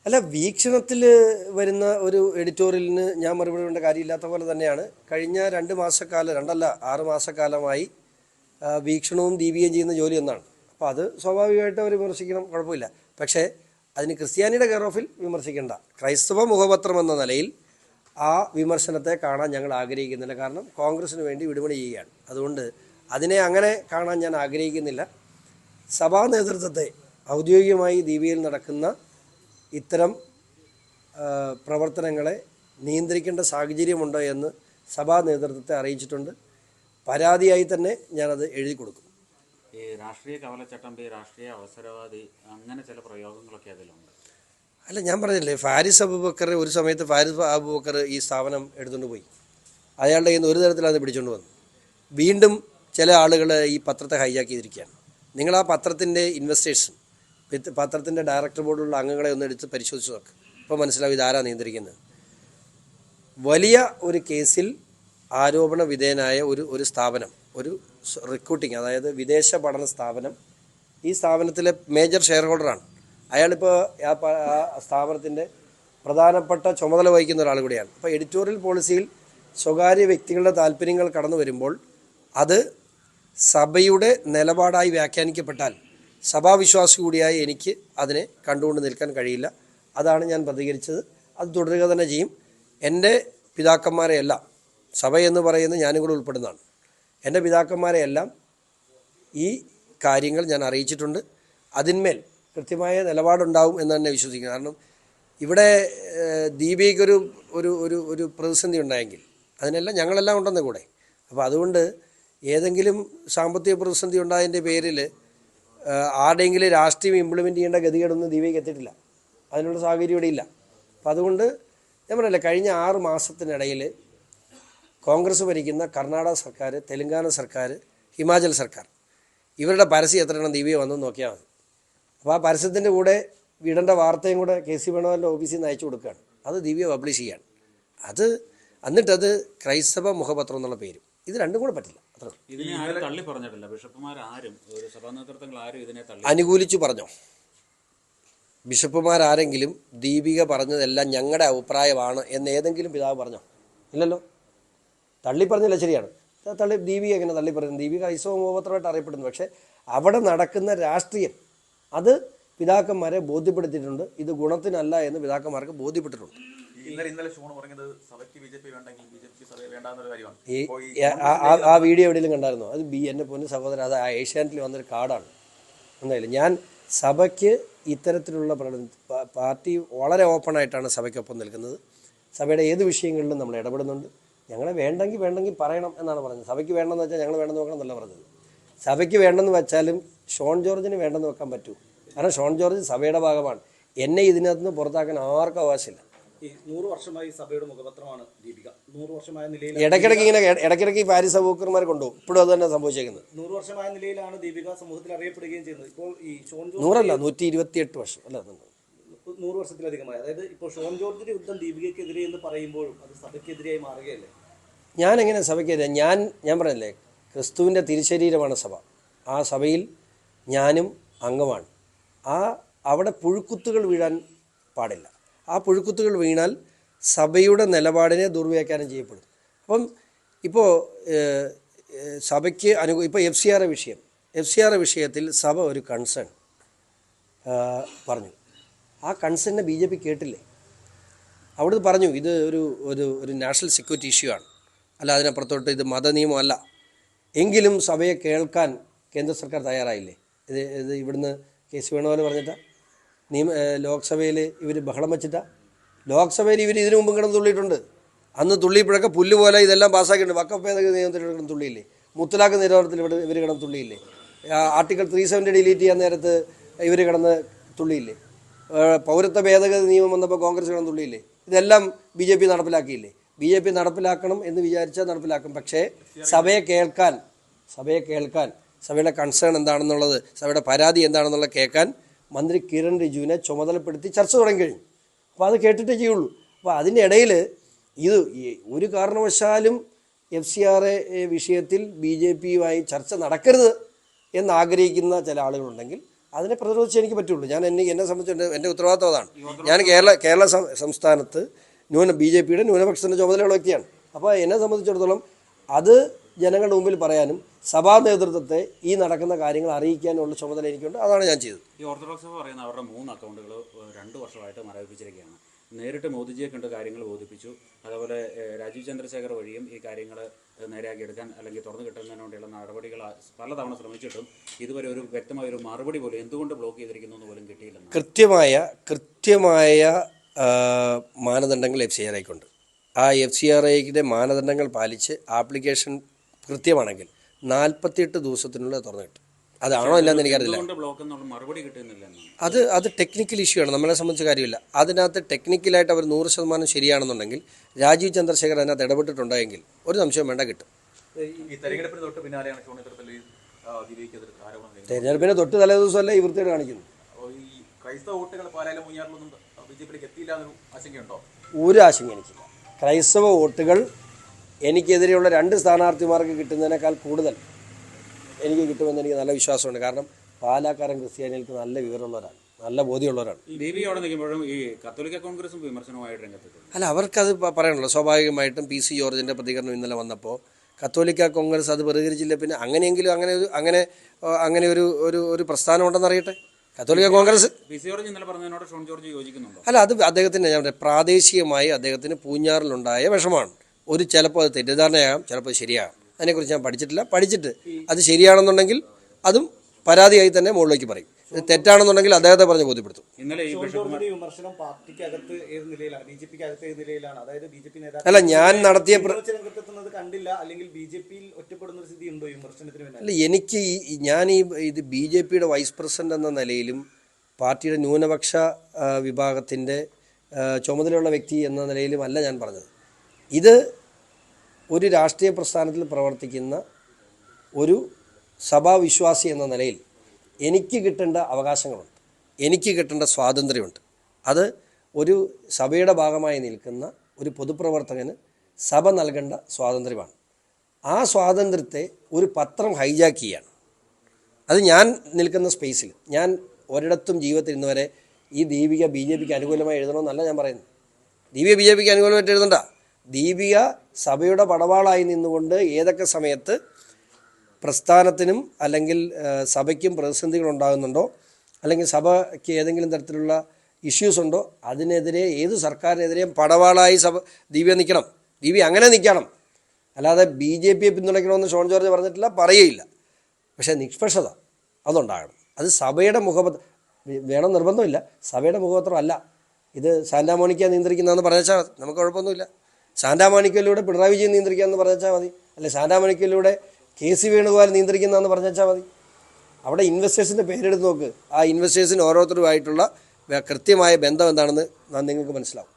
അല്ല, വീക്ഷണത്തിൽ വരുന്ന ഒരു എഡിറ്റോറിയലിന് ഞാൻ മറുപടി പറയേണ്ട കാര്യമില്ലാത്ത പോലെ തന്നെയാണ് കഴിഞ്ഞ 2 മാസക്കാലം, 6 മാസക്കാലമായി വീക്ഷണവും ദീപികയും ചെയ്യുന്ന ജോലി ഒന്നാണ്. അപ്പോൾ അത് സ്വാഭാവികമായിട്ട് അവർ വിമർശിക്കണം, കുഴപ്പമില്ല. പക്ഷേ അതിന് ക്രിസ്ത്യാനിയുടെ കെയർ ഓഫിൽ വിമർശിക്കേണ്ട. ക്രൈസ്തവ മുഖപത്രം എന്ന നിലയിൽ ആ വിമർശനത്തെ കാണാൻ ഞങ്ങൾ ആഗ്രഹിക്കുന്നില്ല. കാരണം കോൺഗ്രസിന് വേണ്ടി വിടുപണി ചെയ്യുകയാണ്. അതുകൊണ്ട് അതിനെ അങ്ങനെ കാണാൻ ഞാൻ ആഗ്രഹിക്കുന്നില്ല. സഭാ നേതൃത്വത്തെ ഔദ്യോഗികമായി ദീപികയിൽ നടക്കുന്ന ഇത്തരം പ്രവർത്തനങ്ങളെ നിയന്ത്രിക്കേണ്ട സാഹചര്യമുണ്ടോ എന്ന് സഭാ നേതൃത്വത്തെ അറിയിച്ചിട്ടുണ്ട്. പരാതിയായി തന്നെ ഞാനത് എഴുതി കൊടുക്കും. ഈ രാഷ്ട്രീയ കവലച്ചട്ടമ്പി, രാഷ്ട്രീയ അവസരവാദി, അങ്ങനെ ചില പ്രയോഗങ്ങളൊക്കെ അതിലുണ്ട്. അല്ല, ഞാൻ പറഞ്ഞില്ലേ, ഫാരിസ് അബൂബക്കർ ഒരു സമയത്ത് ഫാരിസ് അബൂബക്കർ ഈ സ്ഥാപനം എടുത്തുകൊണ്ട് പോയി. അയാളുടെ കയ്യിൽ നിന്ന് ഒരു തരത്തിൽ അത് പിടിച്ചുകൊണ്ട് വന്നു. വീണ്ടും ചില ആളുകൾ ഈ പത്രത്തെ ഹൈജാക്ക് ചെയ്തിരിക്കുകയാണ്. നിങ്ങൾ ആ പത്രത്തിൻ്റെ ഇൻവെസ്റ്റേഴ്സും പത്രത്തിൻ്റെ ഡയറക്ടർ ബോർഡിലുള്ള അംഗങ്ങളെ ഒന്ന് എടുത്ത് പരിശോധിച്ച് നോക്ക്. ഇപ്പോൾ മനസ്സിലാവും ഇതാരാ നിയന്ത്രിക്കുന്നത്. വലിയ ഒരു കേസിൽ ആരോപണ വിധേയനായ ഒരു സ്ഥാപനം, ഒരു റിക്രൂട്ടിങ്, അതായത് വിദേശ പഠന സ്ഥാപനം, ഈ സ്ഥാപനത്തിലെ മേജർ ഷെയർ ഹോൾഡറാണ്. അയാളിപ്പോൾ ആ സ്ഥാപനത്തിൻ്റെ പ്രധാനപ്പെട്ട ചുമതല വഹിക്കുന്ന ഒരാൾ കൂടിയാണ്. അപ്പോൾ എഡിറ്റോറിയൽ പോളിസിയിൽ സ്വകാര്യ വ്യക്തികളുടെ താല്പര്യങ്ങൾ കടന്നു വരുമ്പോൾ അത് സഭയുടെ നിലപാടായി വ്യാഖ്യാനിക്കപ്പെട്ടാൽ സഭാവിശ്വാസി കൂടിയായ എനിക്ക് അതിനെ കണ്ടുകൊണ്ട് നിൽക്കാൻ കഴിയില്ല. അതാണ് ഞാൻ പ്രതികരിച്ചത്. അത് തുടരുക തന്നെ ചെയ്യും. എൻ്റെ പിതാക്കന്മാരെയെല്ലാം, സഭ എന്ന് പറയുന്നത് ഞാനും കൂടെ ഉൾപ്പെടുന്നതാണ്, എൻ്റെ പിതാക്കന്മാരെയെല്ലാം ഈ കാര്യങ്ങൾ ഞാൻ അറിയിച്ചിട്ടുണ്ട്. അതിന്മേൽ കൃത്യമായ നിലപാടുണ്ടാവും എന്ന് തന്നെ വിശ്വസിക്കുന്നു. കാരണം ഇവിടെ ദീപികയ്ക്കൊരു ഒരു ഒരു ഒരു പ്രതിസന്ധി ഉണ്ടായെങ്കിൽ അതിനെല്ലാം ഞങ്ങളെല്ലാം ഉണ്ടെന്ന് കൂടെ. അപ്പോൾ അതുകൊണ്ട് ഏതെങ്കിലും സാമ്പത്തിക പ്രതിസന്ധി ഉണ്ടായതിൻ്റെ പേരിൽ ആരുടെയെങ്കിലും രാഷ്ട്രീയം ഇംപ്ലിമെൻറ്റ് ചെയ്യേണ്ട ഗതികേടൊന്നും ദീപികയ്ക്ക് എത്തിയിട്ടില്ല. അതിനുള്ള സാഹചര്യം ഇവിടെ ഇല്ല. അപ്പോൾ അതുകൊണ്ട് ഞാൻ പറഞ്ഞില്ല, കഴിഞ്ഞ 6 മാസത്തിനിടയിൽ കോൺഗ്രസ് ഭരിക്കുന്ന കർണാടക സർക്കാർ, തെലങ്കാന സർക്കാർ, ഹിമാചൽ സർക്കാർ, ഇവരുടെ പരസ്യം എത്രയെണ്ണം ദീപിക വന്നു നോക്കിയാൽ മതി. അപ്പോൾ ആ പരസ്യത്തിൻ്റെ കൂടെ വിടേണ്ട വാർത്തയും കൂടെ KC വേണുഗോപാലിൻ്റെ ഓഫീസിൽ നിന്ന് അയച്ചു കൊടുക്കുകയാണ്. അത് ദീപിക പബ്ലിഷ് ചെയ്യാണ്. എന്നിട്ടത് ക്രൈസ്തവ മുഖപത്രം എന്നുള്ള പേരും. ഇത് രണ്ടും കൂടെ പറ്റില്ല. അത്ര ഇതിനെ ആരും തള്ളി പറഞ്ഞിട്ടില്ല. ബിഷപ്പുമാരും ഒരു സഭാ നേതൃത്വങ്ങൾ ആരും ഇതിനെ അനുകൂലിച്ചു പറഞ്ഞോ? ബിഷപ്പുമാരാരെങ്കിലും ദീപിക പറഞ്ഞതെല്ലാം ഞങ്ങളുടെ അഭിപ്രായമാണ് എന്ന് ഏതെങ്കിലും പിതാവ് പറഞ്ഞോ? ഇല്ലല്ലോ. തള്ളി പറഞ്ഞില്ല, ശരിയാണ്. ദീപിക എങ്ങനെ തള്ളി പറയുന്നത്? ദീപിക ക്രൈസ്തവ മുഖപത്രമായിട്ട് അറിയപ്പെടുന്നു. പക്ഷേ അവിടെ നടക്കുന്ന രാഷ്ട്രീയം അത് പിതാക്കന്മാരെ ബോധ്യപ്പെടുത്തിയിട്ടുണ്ട്. ഇത് ഗുണത്തിനല്ല എന്ന് പിതാക്കന്മാർക്ക് ബോധ്യപ്പെട്ടിട്ടുണ്ട്. ആ വീഡിയോ എവിടെയെങ്കിലും കണ്ടായിരുന്നോ? അത് എൻ്റെ പൊന്നു സഹോദരൻ, അത് ആ ഏഷ്യാനെറ്റിൽ വന്നൊരു കാർഡാണ്. എന്തായാലും ഞാൻ സഭയ്ക്ക് ഇത്തരത്തിലുള്ള പാർട്ടി വളരെ ഓപ്പണായിട്ടാണ് സഭയ്ക്കൊപ്പം നിൽക്കുന്നത്. സഭയുടെ ഏത് വിഷയങ്ങളിലും നമ്മൾ ഇടപെടുന്നുണ്ട്. ഞങ്ങളെ വേണ്ടെങ്കിൽ പറയണം എന്നാണ് പറഞ്ഞത്. സഭയ്ക്ക് വേണ്ടെന്ന് വെച്ചാൽ ഞങ്ങൾ വേണ്ടെന്ന് വെക്കണം എന്നല്ല പറഞ്ഞത്. സഭയ്ക്ക് വേണ്ടെന്ന് വെച്ചാലും ഷോൺ ജോർജിന് വേണ്ടെന്ന് വെക്കാൻ പറ്റൂ. കാരണം ഷോൺ ജോർജ് സഭയുടെ ഭാഗമാണ്. എന്നെ ഇതിനകത്ത് നിന്ന് പുറത്താക്കാൻ ആർക്കും അവകാശമില്ല. 100 വർഷമായി സഭയുടെ മുഖപത്രമാണ് ദീപിക. 100 വർഷമായ നിലയിൽ ഇടയ്ക്കിടയ്ക്ക് ഫാരിസ് അബൂബക്കർമാരെ കൊണ്ടുപോകും. ഇപ്പോഴും അത് തന്നെ സംഭവിച്ചേക്കുന്നത്. 100 വർഷമായ നിലയിലാണ് ദീപിക സമൂഹത്തിൽ അറിയപ്പെടുകയും ചെയ്യുന്നത്. ഇപ്പോൾ ഈ ഷോൺ 100 അല്ല, 128 വർഷം അല്ല, 100 വർഷത്തിലധികമായി. അതായത് ഇപ്പോൾ ഷോൺ ജോർജിന്റെ യുദ്ധം ദീപികയ്ക്കെതിരെ എന്ന് പറയുമ്പോഴും അത് സഭയ്ക്കെതിരെയായി മാറുകയല്ലേ? ഞാൻ എങ്ങനെ സഭയ്ക്കെതിരെ? ഞാൻ പറഞ്ഞില്ലേ, ക്രിസ്തുവിൻ്റെ തിരുശരീരമാണ് സഭ. ആ സഭയിൽ ഞാനും അംഗമാണ്. അവിടെ പുഴുക്കുത്തുകൾ വീഴാൻ പാടില്ല. ആ പുഴുക്കുത്തുകൾ വീണാൽ സഭയുടെ നിലപാടിനെ ദുർവ്യാഖ്യാനം ചെയ്യപ്പെടും. അപ്പം ഇപ്പോൾ സഭയ്ക്ക് ഇപ്പോൾ FCR വിഷയത്തിൽ സഭ ഒരു കൺസേൺ പറഞ്ഞു. ആ കൺസേണിനെ BJP കേട്ടില്ലേ? അവിടുന്ന് പറഞ്ഞു ഇത് ഒരു നാഷണൽ സെക്യൂരിറ്റി ഇഷ്യൂ ആണ്, അല്ല അതിനപ്പുറത്തോട്ട് ഇത് മതനിയമമല്ല. എങ്കിലും സഭയെ കേൾക്കാൻ കേന്ദ്ര സർക്കാർ തയ്യാറായില്ലേ? ഇത് ഇവിടുന്ന് KC വേണുഗോപാൽ പറഞ്ഞിട്ടാ? ലോക്സഭയിൽ ഇവർ ബഹളം വെച്ചിട്ടാ? ലോക്സഭയിൽ ഇവർ ഇതിനു മുമ്പ് കിടന്ന് തുള്ളിയിട്ടുണ്ട്. അന്ന് തുള്ളിയപ്പോഴൊക്കെ പുല്ല് പോലെ ഇതെല്ലാം പാസ്സാക്കിയിട്ടുണ്ട്. വഖഫ് ഭേദഗതി നിയമത്തിൽ കിടന്ന് തുള്ളിയില്ലേ? മുത്തലാഖ് നിരോധനത്തിൽ ഇവർ കിടന്ന് തുള്ളിയില്ലേ? ആർട്ടിക്കിൾ 370 ഡിലീറ്റ് ചെയ്യാൻ നേരത്ത് ഇവർ കിടന്ന് തുള്ളിയില്ലേ? പൗരത്വ ഭേദഗതി നിയമം വന്നപ്പോൾ കോൺഗ്രസ് കിടന്ന് തുള്ളിയില്ലേ? ഇതെല്ലാം BJP നടപ്പിലാക്കിയില്ലേ? BJP നടപ്പിലാക്കണം എന്ന് വിചാരിച്ചാൽ നടപ്പിലാക്കും. പക്ഷേ സഭയെ കേൾക്കാൻ, സഭയുടെ കൺസേൺ എന്താണെന്നുള്ളത്, സഭയുടെ പരാതി എന്താണെന്നുള്ളത് കേൾക്കാൻ മന്ത്രി കിരൺ റിജുവിനെ ചുമതലപ്പെടുത്തി ചർച്ച തുടങ്ങിക്കഴിഞ്ഞു. അപ്പോൾ അത് കേട്ടിട്ടേ ചെയ്യുള്ളൂ. അപ്പോൾ അതിൻ്റെ ഇടയിൽ ഇത് ഒരു കാരണവശാലും FCR വിഷയത്തിൽ BJPയുമായി ചർച്ച നടക്കരുത് എന്നാഗ്രഹിക്കുന്ന ചില ആളുകളുണ്ടെങ്കിൽ അതിനെ പ്രതിരോധിച്ചേ എനിക്ക് പറ്റുള്ളൂ. എന്നെ സംബന്ധിച്ച് എൻ്റെ ഉത്തരവാദിത്വം അതാണ്. ഞാൻ കേരള സംസ്ഥാനത്ത് BJPയുടെ ന്യൂനപക്ഷത്തിൻ്റെ ചുമതലയുള്ള വ്യക്തിയാണ്. അപ്പോൾ എന്നെ സംബന്ധിച്ചിടത്തോളം അത് ജനങ്ങളുടെ മുമ്പിൽ പറയാനും സഭാ നേതൃത്വത്തെ ഈ നടക്കുന്ന കാര്യങ്ങൾ അറിയിക്കാനുള്ള ചുമതല എനിക്കുണ്ട്. അതാണ് ഞാൻ ചെയ്തത്. ഈ ഓർത്തഡോക്സ് സഭ പറയുന്ന അവരുടെ 3 അക്കൗണ്ടുകൾ 2 വർഷമായിട്ട് മരവിപ്പിച്ചിരിക്കുകയാണ്. നേരിട്ട് മോദിജിയെ കണ്ട് കാര്യങ്ങൾ ബോധിപ്പിച്ചു. അതുപോലെ രാജീവ് ചന്ദ്രശേഖർ വഴിയും ഈ കാര്യങ്ങൾ നേരെയാക്കിയെടുക്കാൻ അല്ലെങ്കിൽ തുറന്നു കിട്ടുന്നതിന് വേണ്ടിയുള്ള നടപടികൾ പലതവണ ശ്രമിച്ചിട്ടും ഇതുവരെ ഒരു വ്യക്തമായ ഒരു മറുപടി പോലും എന്തുകൊണ്ട് ബ്ലോക്ക് ചെയ്തിരിക്കുന്നു എന്ന് പോലും കിട്ടിയില്ലെന്ന്. കൃത്യമായ മാനദണ്ഡങ്ങൾ FCRIക്കുണ്ട്. ആ FCRIയുടെ മാനദണ്ഡങ്ങൾ പാലിച്ച് ആപ്ലിക്കേഷൻ കൃത്യമാണെങ്കിൽ 48 ദിവസത്തിനുള്ളിൽ തുറന്നു കിട്ടും. അതാണോ ഇല്ലെന്ന് എനിക്കറിയില്ല. അത് ടെക്നിക്കൽ ഇഷ്യൂ ആണ്, നമ്മളെ സംബന്ധിച്ച കാര്യമില്ല. അതിനകത്ത് ടെക്നിക്കലായിട്ട് അവർ 100% ശരിയാണെന്നുണ്ടെങ്കിൽ രാജീവ് ചന്ദ്രശേഖർ അതിനകത്ത് ഇടപെട്ടിട്ടുണ്ടെങ്കിൽ ഒരു സംശയം വേണ്ട, കിട്ടും. തെരഞ്ഞെടുപ്പിന് തൊട്ട് തലേ ദിവസമല്ല ഈ വൃത്തിയോട് കാണിക്കുന്നു. ഒരു ആശങ്ക എനിക്കില്ല. ക്രൈസ്തവ വോട്ടുകൾ എനിക്കെതിരെയുള്ള 2 സ്ഥാനാർത്ഥിമാർക്ക് കിട്ടുന്നതിനേക്കാൾ കൂടുതൽ എനിക്ക് കിട്ടുമെന്ന് എനിക്ക് നല്ല വിശ്വാസമുണ്ട്. കാരണം പാലാക്കാരൻ ക്രിസ്ത്യാനികൾക്ക് നല്ല വിവരമുള്ളവരാണ്, നല്ല ബോധ്യമുള്ളവരാണ്. അല്ല, അവർക്കത് പറയണല്ലോ. സ്വാഭാവികമായിട്ടും PC ജോർജിൻ്റെ പ്രതികരണം ഇന്നലെ വന്നപ്പോൾ കത്തോലിക്ക കോൺഗ്രസ് അത് പ്രതികരിച്ചില്ല. പിന്നെ അങ്ങനെയെങ്കിലും അങ്ങനെ ഒരു പ്രസ്ഥാനം ഉണ്ടെന്ന് അറിയട്ടെ. കത്തോലിക്ക കോൺഗ്രസ് അല്ല, അത് അദ്ദേഹത്തിന് ഞാൻ പ്രാദേശികമായി അദ്ദേഹത്തിന് പൂഞ്ഞാറിലുണ്ടായ വിഷമമാണ്. ചിലപ്പോൾ അത് തെറ്റിദ്ധാരണയാകാം, ചിലപ്പോൾ ശരിയാകാം. അതിനെക്കുറിച്ച് ഞാൻ പഠിച്ചിട്ട് അത് ശരിയാണെന്നുണ്ടെങ്കിൽ അതും പരാതിയായി തന്നെ മുകളിലേക്ക് പറയും. തെറ്റാണെന്നുണ്ടെങ്കിൽ അദ്ദേഹത്തെ പറഞ്ഞ് ബോധ്യപ്പെടുത്തും. അല്ല, ഞാൻ നടത്തിയ അല്ല എനിക്ക് ഞാൻ ഇത് BJPയുടെ വൈസ് പ്രസിഡന്റ് എന്ന നിലയിലും പാർട്ടിയുടെ ന്യൂനപക്ഷ വിഭാഗത്തിൻ്റെ ചുമതലയുള്ള വ്യക്തി എന്ന നിലയിലും അല്ല ഞാൻ പറഞ്ഞത്. ഇത് ഒരു രാഷ്ട്രീയ പ്രസ്ഥാനത്തിൽ പ്രവർത്തിക്കുന്ന ഒരു സഭാവിശ്വാസി എന്ന നിലയിൽ എനിക്ക് കിട്ടേണ്ട അവകാശങ്ങളുണ്ട്, എനിക്ക് കിട്ടേണ്ട സ്വാതന്ത്ര്യമുണ്ട്. അത് ഒരു സഭയുടെ ഭാഗമായി നിൽക്കുന്ന ഒരു പൊതുപ്രവർത്തകന് സഭ നൽകേണ്ട സ്വാതന്ത്ര്യമാണ്. ആ സ്വാതന്ത്ര്യത്തെ ഒരു പത്രം ഹൈജാക്ക് ചെയ്യാണ്. അത് ഞാൻ നിൽക്കുന്ന സ്പേസിൽ ഞാൻ ഒരിടത്തും ജീവിതത്തിൽ ഇന്നുവരെ ഈ ദീപിക BJPക്ക് അനുകൂലമായി എഴുതണമെന്നല്ല ഞാൻ പറയുന്നത്. ദീപിക BJPക്ക് അനുകൂലമായിട്ട് എഴുതണ്ട. ദീപിക സഭയുടെ പടവാളായി നിന്നുകൊണ്ട് ഏതൊക്കെ സമയത്ത് പ്രസ്ഥാനത്തിനും അല്ലെങ്കിൽ സഭയ്ക്കും പ്രതിസന്ധികൾ ഉണ്ടാകുന്നുണ്ടോ, അല്ലെങ്കിൽ സഭയ്ക്ക് ഏതെങ്കിലും തരത്തിലുള്ള ഇഷ്യൂസ് ഉണ്ടോ, അതിനെതിരെ ഏത് സർക്കാരിനെതിരെയും പടവാളായി ദീപിക നിൽക്കണം. ദീപിക അങ്ങനെ നിൽക്കണം. അല്ലാതെ BJPയെ പിന്തുണയ്ക്കണമെന്ന് ഷോൺ ജോർജ് പറഞ്ഞിട്ടില്ല, പറയുകയില്ല. പക്ഷേ നിഷ്പക്ഷത അതുണ്ടാകണം. അത് സഭയുടെ വേണം നിർബന്ധമില്ല, സഭയുടെ മുഖപത്രം അല്ല. ഇത് സാന്റാമോണിക്ക നിയന്ത്രിക്കുന്നതെന്ന് പറഞ്ഞാൽ നമുക്ക് കുഴപ്പമൊന്നുമില്ല. സാന്റാമോണിക്കയിലൂടെ പിണറായി വിജയൻ നിയന്ത്രിക്കാമെന്ന് പറഞ്ഞാൽ മതി, അല്ലെ സാന്റാമോണിക്കയിലൂടെ KC വേണുഗോപാൽ നിയന്ത്രിക്കുന്നതെന്ന് പറഞ്ഞാൽ മതി. അവിടെ ഇൻവെസ്റ്റേഴ്സിൻ്റെ പേരെടുത്ത് നോക്ക്. ആ ഇൻവെസ്റ്റേഴ്സിന് ഓരോരുത്തരുമായിട്ടുള്ള കൃത്യമായ ബന്ധം എന്താണെന്ന് നിങ്ങൾക്ക് മനസ്സിലാവും.